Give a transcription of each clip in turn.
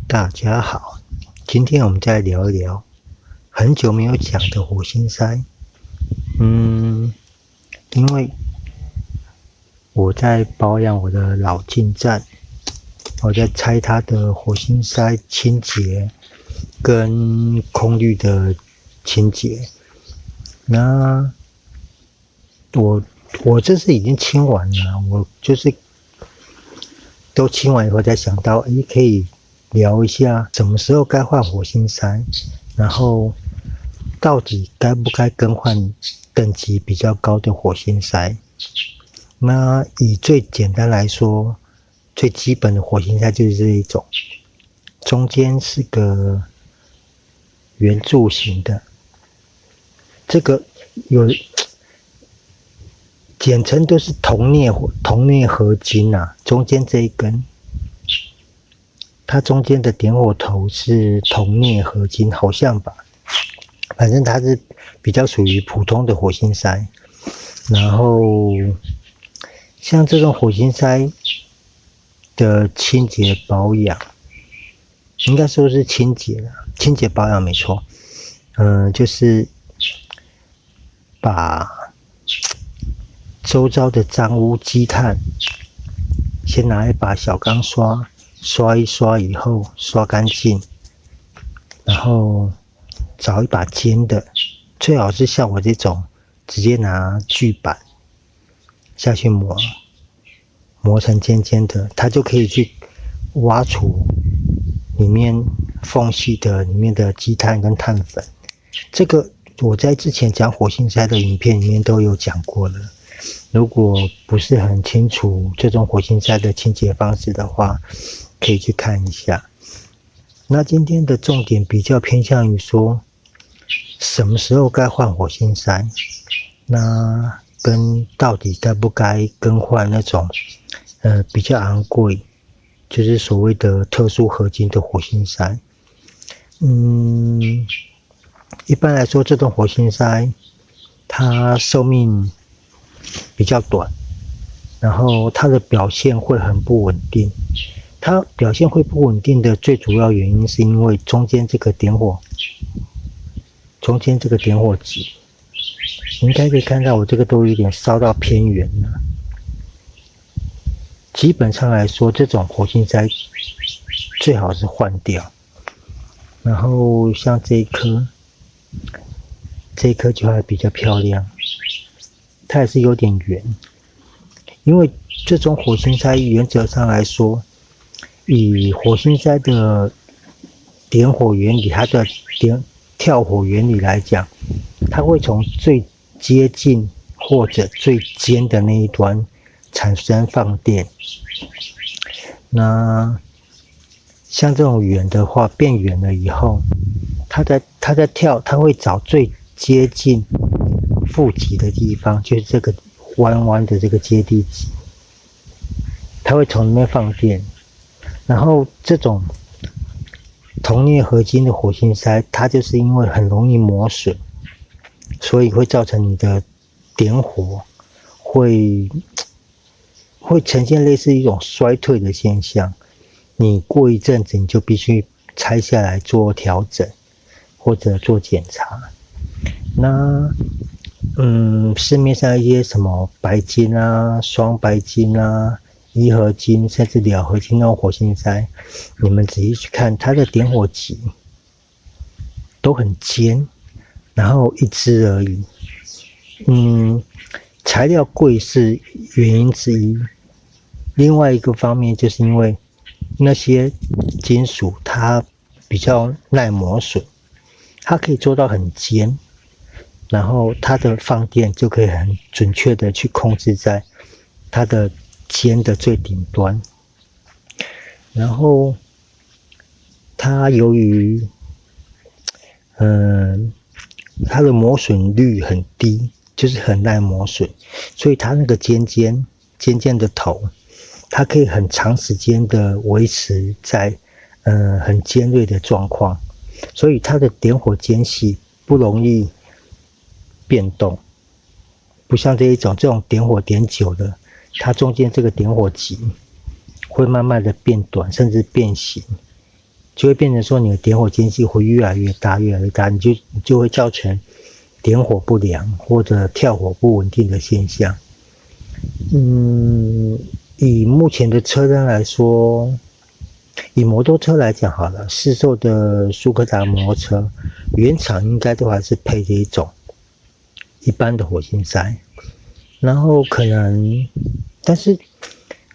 大家好，今天我们再聊一聊很久没有讲的火星塞。因为我在保养我的老进站，我在拆它的火星塞清洁跟空滤的清洁。那我这次已经清完了，我就是都清完以后才想到，可以聊一下什么时候该换火星塞，然后到底该不该更换等级比较高的火星塞。那以最简单来说，最基本的火星塞就是这一种，中间是个圆柱形的，这个有简称都是铜镍合金啊，中间这一根，它中间的点火头是铜镍合金，好像吧，反正它是比较属于普通的火星塞。然后像这种火星塞的清洁保养，应该说是清洁保养没错，就是把周遭的脏污积碳先拿一把小钢刷一刷以后刷干净，然后找一把尖的，最好是像我这种直接拿锯板下去磨成尖尖的，它就可以去挖除里面缝隙的里面的积碳跟碳粉。这个我在之前讲火星塞的影片里面都有讲过了，如果不是很清楚这种火星塞的清洁方式的话，可以去看一下。那今天的重点比较偏向于说什么时候该换火星塞，那跟到底该不该更换那种比较昂贵，就是所谓的特殊合金的火星塞。一般来说这种火星塞它寿命比较短，然后它的表现会很不稳定。它表现会不稳定的最主要原因是因为中间这个点火值，你应该可以看到我这个都有点烧到偏圆了。基本上来说，这种火星塞最好是换掉。然后像这一颗就还比较漂亮，它也是有点圆。因为这种火星塞原则上来说，以火星塞的点火原理，它的跳火原理来讲，它会从最接近或者最尖的那一端产生放电。那像这种圆的话，变圆了以后，它在跳，它会找最接近负极的地方，就是这个弯弯的这个接地极，它会从里面放电。然后这种铜镍合金的火星塞，它就是因为很容易磨损，所以会造成你的点火会呈现类似一种衰退的现象。你过一阵子你就必须拆下来做调整或者做检查。那市面上一些什么白金啊、双白金啊、一合金甚至两合金那种火星塞，你们仔细去看它的点火极都很尖，然后一支而已。材料贵是原因之一，另外一个方面就是因为那些金属它比较耐磨损，它可以做到很尖，然后它的放电就可以很准确的去控制在它的尖的最顶端。然后它由于它的磨损率很低，就是很耐磨损，所以它那个尖的头，它可以很长时间的维持在很尖锐的状况，所以它的点火间隙不容易变动，不像这种点火点久的，它中间这个点火极会慢慢的变短，甚至变形，就会变成说你的点火间隙会越来越大，越来越大，你就会造成点火不良或者跳火不稳定的现象。以目前的车辆来说，以摩托车来讲好了，市售的速克达摩托车原厂应该都还是配这一种一般的火星塞，然后可能，但是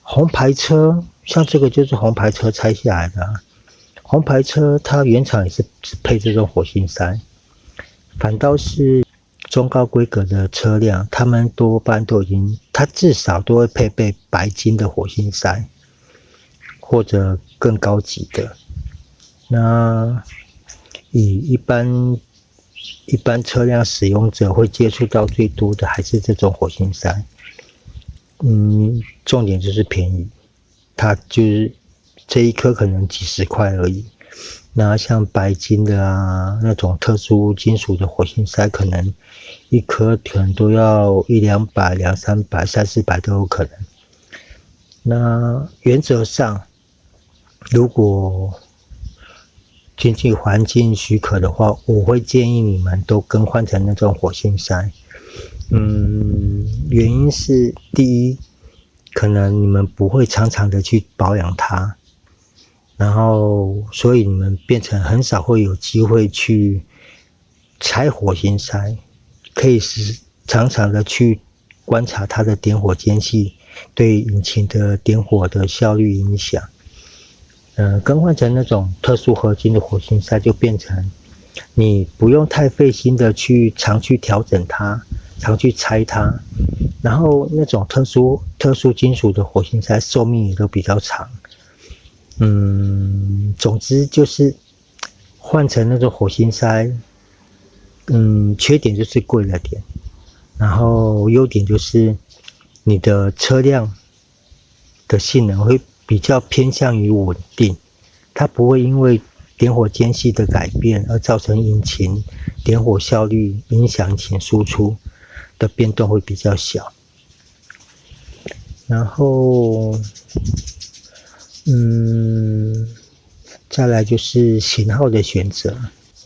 红牌车像这个就是红牌车拆下来的红牌车它原厂也是配这种火星塞，反倒是中高规格的车辆，他们多半都已经，它至少都会配备白金的火星塞，或者更高级的。那以一般车辆使用者会接触到最多的还是这种火星塞。重点就是便宜，它就是这一颗可能几十块而已。那像白金的那种特殊金属的火星塞，可能一颗可能都要100-200、200-300、300-400都有可能。那原则上，如果经济环境许可的话，我会建议你们都更换成那种火星塞。原因是第一，可能你们不会常常的去保养它，然后所以你们变成很少会有机会去拆火星塞，可以是常常的去观察它的点火间隙对引擎的点火的效率影响。更换成那种特殊合金的火星塞，就变成你不用太费心的常去调整它，常去拆它，然后那种特殊金属的火星塞寿命也都比较长。总之就是换成那种火星塞，缺点就是贵了点，然后优点就是你的车辆的性能会比较偏向于稳定，它不会因为点火间隙的改变而造成引擎点火效率影响引擎输出的变动会比较小。然后再来就是型号的选择，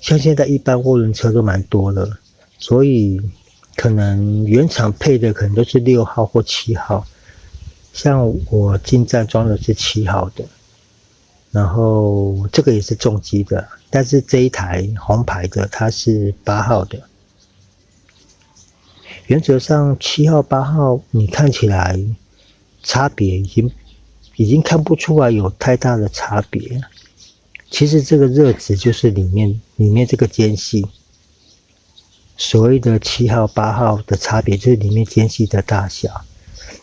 像现在一般涡轮车都蛮多了，所以可能原厂配的可能都是6号或7号，像我进站装的是7号的，然后这个也是重机的，但是这一台红牌的它是8号的。原则上7号8号你看起来差别已经看不出来有太大的差别。其实这个热值就是里面这个间隙，所谓的7号8号的差别就是里面间隙的大小。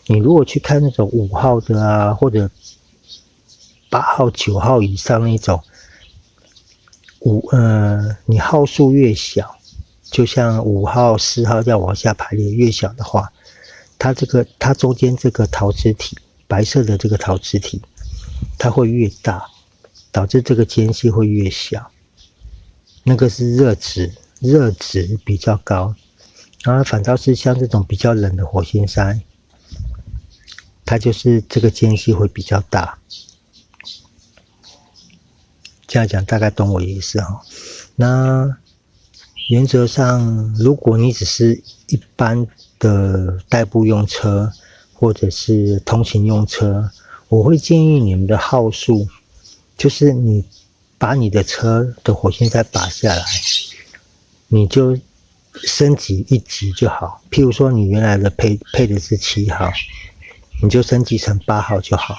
你如果去看那种5号的或者8号9号以上那种你号数越小，就像5号4号要往下排列越小的话，它中间这个陶瓷体，白色的这个陶瓷体它会越大，导致这个间隙会越小，那个是热值比较高。然后反倒是像这种比较冷的火星塞，它就是这个间隙会比较大。这样讲大概懂我的意思哈。那原则上，如果你只是一般的代步用车或者是通勤用车，我会建议你们的号数，就是你把你的车的火星塞拔下来，你就升级1级就好。譬如说你原来的配的是7号，你就升级成8号就好。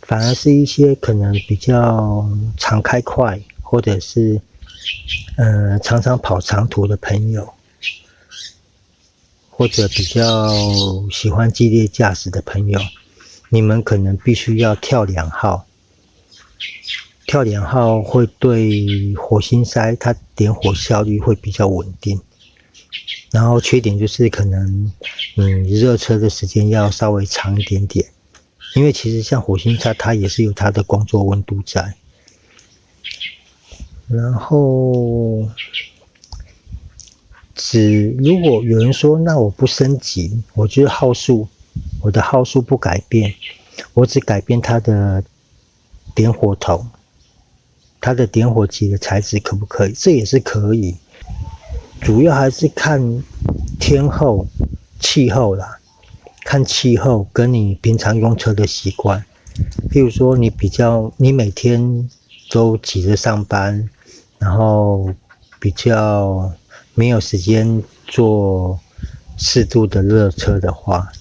反而是一些可能比较常开快，或者是常常跑长途的朋友，或者比较喜欢激烈驾驶的朋友，你们可能必须要跳2号。跳2号会对火星塞它点火效率会比较稳定，然后缺点就是可能热车的时间要稍微长一点点，因为其实像火星塞它也是有它的工作温度在。然后如果有人说那我不升级，我的号数不改变，我只改变它的点火头，它的点火机的材质可不可以？这也是可以，主要还是看天候、气候啦，看气候跟你平常用车的习惯。譬如说你每天都急着上班，然后比较没有时间做适度的热车的话，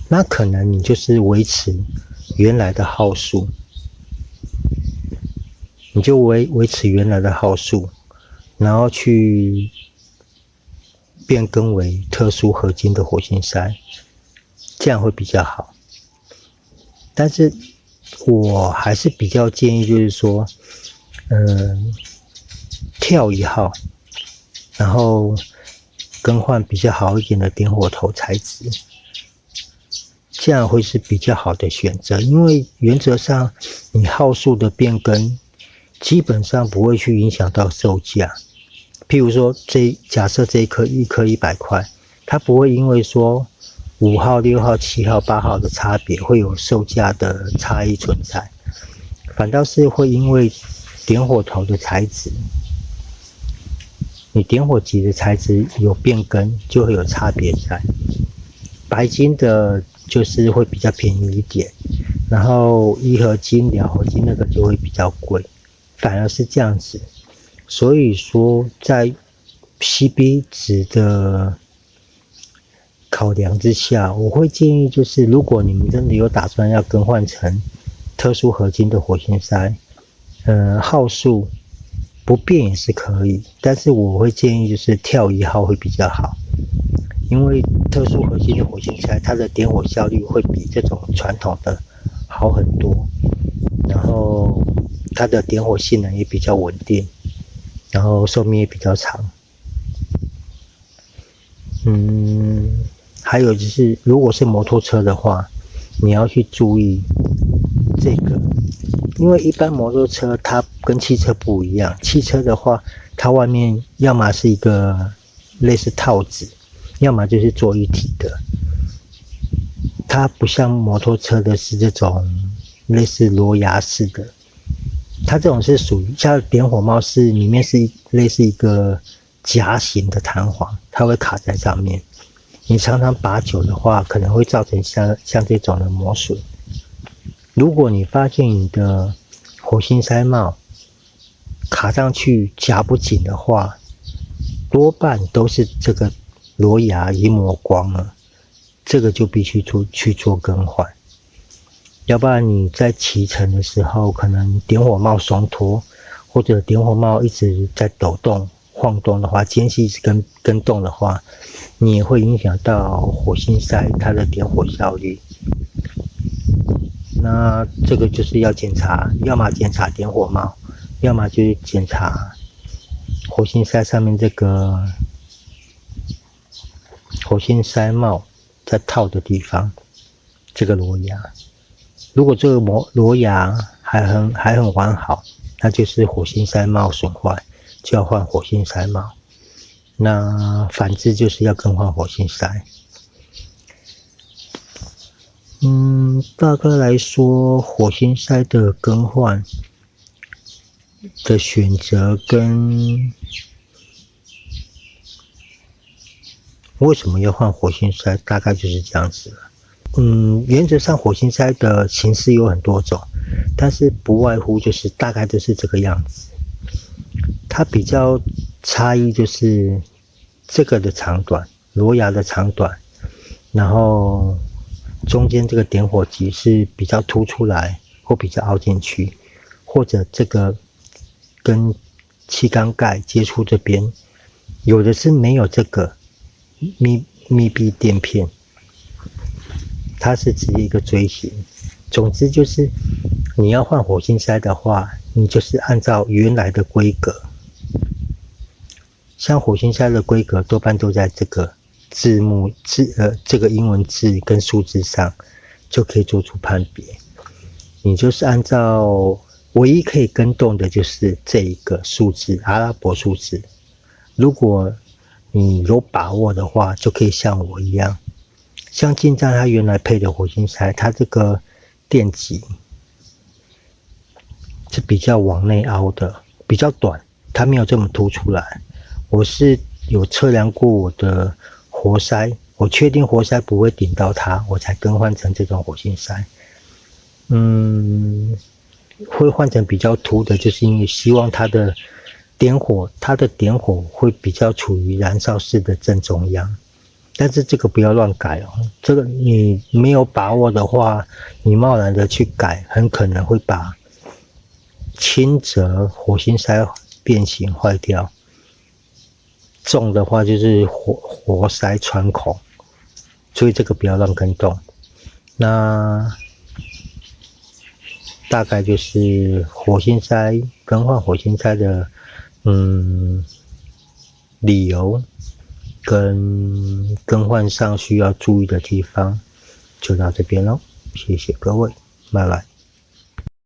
那可能你就是维持原来的号数，你就维持原来的号数，然后去变更为特殊合金的火星塞，这样会比较好。但是我还是比较建议，就是说，跳一号，然后更换比较好一点的点火头材质，这样会是比较好的选择。因为原则上你号数的变更基本上不会去影响到售价。譬如说假设这一颗100块，它不会因为说5号、6号、7号、8号的差别会有售价的差异存在，反倒是会因为点火头的材质，你点火机的材质有变更，就会有差别在。白金的就是会比较便宜一点，然后1合金、2合金那个就会比较贵，反而是这样子。所以说，在 CP 值的考量之下，我会建议就是，如果你们真的有打算要更换成特殊合金的火星塞，号数不变也是可以，但是我会建议就是跳1号会比较好，因为特殊合金的火星塞，它的点火效率会比这种传统的好很多，然后它的点火性能也比较稳定，然后寿命也比较长。还有就是，如果是摩托车的话，你要去注意这个，因为一般摩托车它跟汽车不一样，汽车的话，它外面要么是一个类似套子，要么就是做一体的。它不像摩托车的是这种类似螺牙式的，它这种是属于像点火帽是里面是类似一个夹形的弹簧，它会卡在上面。你常常把久的话，可能会造成像这种的磨损。如果你发现你的火星塞帽卡上去夹不紧的话，多半都是这个螺牙已磨光了，这个就必须去做更换。要不然你在骑乘的时候，可能点火帽松脱，或者点火帽一直在抖动、晃动的话，间隙一直跟动的话，你也会影响到火星塞它的点火效率。那这个就是要检查，要么检查点火帽，要么就是检查火星塞上面这个火星塞帽在套的地方，这个螺牙。如果这个螺牙还很完好，那就是火星塞帽损坏，就要换火星塞帽。那反之就是要更换火星塞。大概来说，火星塞的更换的选择跟为什么要换火星塞，大概就是这样子了。原则上火星塞的形式有很多种，但是不外乎就是大概都是这个样子。它比较差异就是这个的长短，螺牙的长短，然后中间这个点火机是比较凸出来或比较凹进去，或者这个跟气缸盖接触这边，有的是没有这个密闭垫片，它是直接一个锥形。总之就是你要换火星塞的话，你就是按照原来的规格，像火星塞的规格多半都在这个这个英文字跟数字上就可以做出判别。你就是按照唯一可以跟动的就是这一个数字，阿拉伯数字。如果你有把握的话，就可以像我一样，像进站它原来配的火星塞，它这个电极是比较往内凹的，比较短，它没有这么凸出来。我是有测量过我的活塞，我确定活塞不会顶到它，我才更换成这种火星塞。会换成比较凸的，就是因为希望它的点火会比较处于燃烧室的正中央。但是这个不要乱改哦，这个你没有把握的话，你贸然的去改，很可能会把轻则火星塞变形坏掉，重的话就是活塞穿孔，所以这个不要乱跟动。那大概就是火星塞更换火星塞的理由跟更换上需要注意的地方，就到这边咯，谢谢各位，拜拜。